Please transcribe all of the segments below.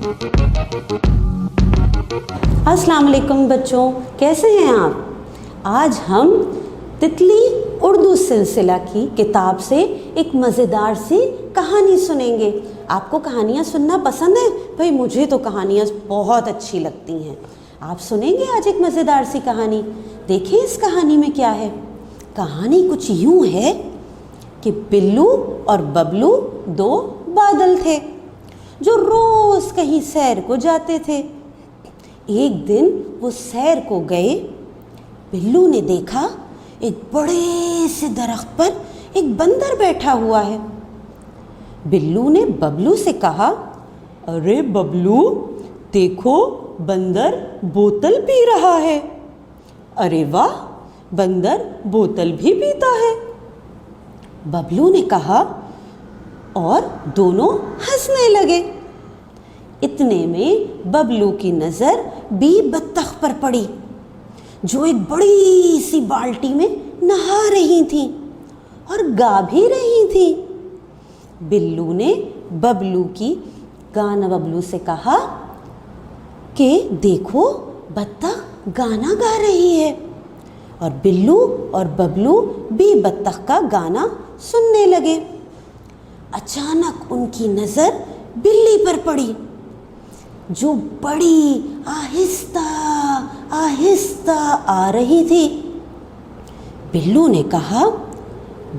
अस्सलाम वालेकुम बच्चों, कैसे हैं आप? आज हम तितली उर्दू सिलसिला की किताब से एक मज़ेदार सी कहानी सुनेंगे। आपको कहानियाँ सुनना पसंद है? भाई मुझे तो कहानियाँ बहुत अच्छी लगती हैं। आप सुनेंगे आज एक मज़ेदार सी कहानी। देखिए इस कहानी में क्या है। कहानी कुछ यूँ है कि बिल्लू और बबलू दो बादल थे जो रोज़ कहीं सैर को जाते थे। एक दिन वो सैर को गए। बिल्लू ने देखा एक बड़े से दरख्त पर एक बंदर बैठा हुआ है। बिल्लू ने बबलू से कहा, अरे बबलू देखो बंदर बोतल पी रहा है। अरे वाह, बंदर बोतल भी पीता है। बबलू ने कहा और दोनों हंसने लगे। इतने में बबलू की नज़र बी बत्तख पर पड़ी जो एक बड़ी सी बाल्टी में नहा रही थी और गा भी रही थी। बिल्लू ने बबलू से कहा कि देखो बत्तख गाना गा रही है। और बिल्लू और बबलू बी बत्तख का गाना सुनने लगे। अचानक उनकी नज़र बिल्ली पर पड़ी जो बड़ी आहिस्ता आहिस्ता आ रही थी। बिल्लू ने कहा,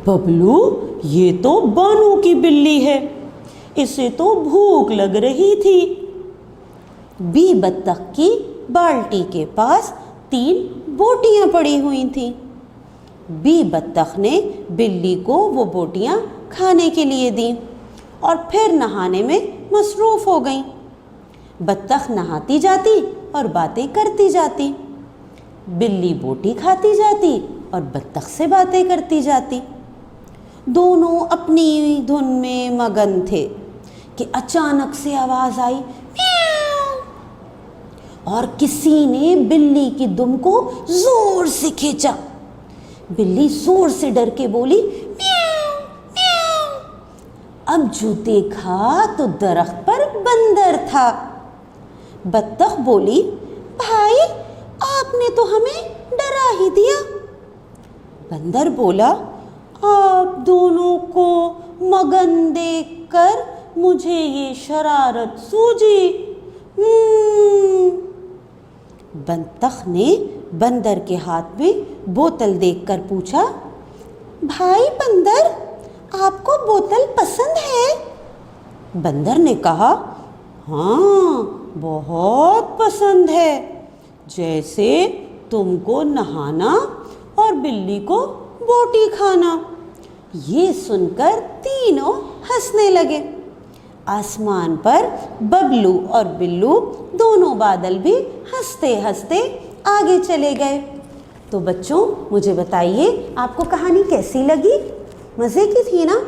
बबलू ये तो बानू की बिल्ली है, इसे तो भूख लग रही थी। बी बत्तख की बाल्टी के पास 3 बोटियां पड़ी हुई थीं। बी बत्तख ने बिल्ली को वो बोटियां खाने के लिए दी और फिर नहाने में मसरूफ़ हो गई। बत्तख नहाती जाती और बातें करती जाती। बिल्ली बोटी खाती जाती और बत्तख से बातें करती जाती। दोनों अपनी धुन में मगन थे कि अचानक से आवाज़ आई, म्याऊं! और किसी ने बिल्ली की दुम को ज़ोर से खींचा। बिल्ली ज़ोर से डर के बोली, म्याऊं म्याऊं। अब जो देखा तो दरख्त पर बंदर था। बत्तख बोली, भाई आपने तो हमें डरा ही दिया। बंदर बोला, आप दोनों को मगन देखकर मुझे ये शरारत सूझी। बत्तख ने बंदर के हाथ में बोतल देखकर पूछा, भाई बंदर आपको बोतल पसंद है? बंदर ने कहा, हाँ बहुत पसंद है, जैसे तुमको नहाना और बिल्ली को बोटी खाना। ये सुनकर तीनों हंसने लगे। आसमान पर बबलू और बिल्लू दोनों बादल भी हंसते हंसते आगे चले गए। तो बच्चों मुझे बताइए आपको कहानी कैसी लगी? मज़े की थी ना?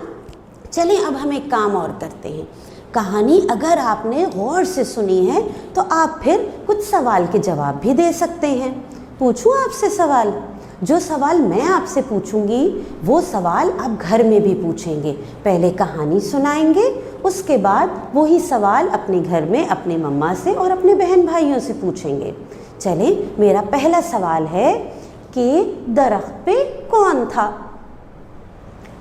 चलें अब हम एक काम और करते हैं। कहानी अगर आपने गौर से सुनी है तो आप फिर कुछ सवाल के जवाब भी दे सकते हैं। पूछूं आपसे सवाल? जो सवाल मैं आपसे पूछूंगी वो सवाल आप घर में भी पूछेंगे। पहले कहानी सुनाएंगे, उसके बाद वही सवाल अपने घर में अपने मम्मा से और अपने बहन भाइयों से पूछेंगे। चलें, मेरा पहला सवाल है कि दरख्त पे कौन था?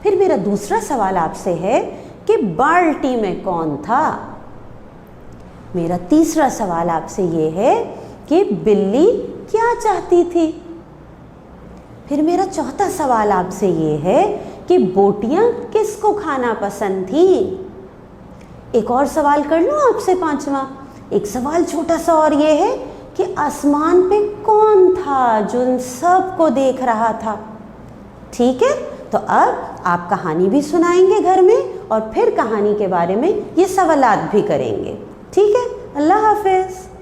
फिर मेरा दूसरा सवाल आपसे है कि बाल्टी में कौन था? मेरा तीसरा सवाल आपसे ये है कि बिल्ली क्या चाहती थी? फिर मेरा चौथा सवाल आपसे ये है कि बोटियां किसको खाना पसंद थी? एक और सवाल कर लूं आपसे, पांचवा। एक सवाल छोटा सा और ये है कि आसमान पे कौन था जो इन सब को देख रहा था? ठीक है, तो अब आप कहानी भी सुनाएंगे घर में और फिर कहानी के बारे में ये सवालात भी करेंगे। ठीक है, अल्लाह हाफिज़।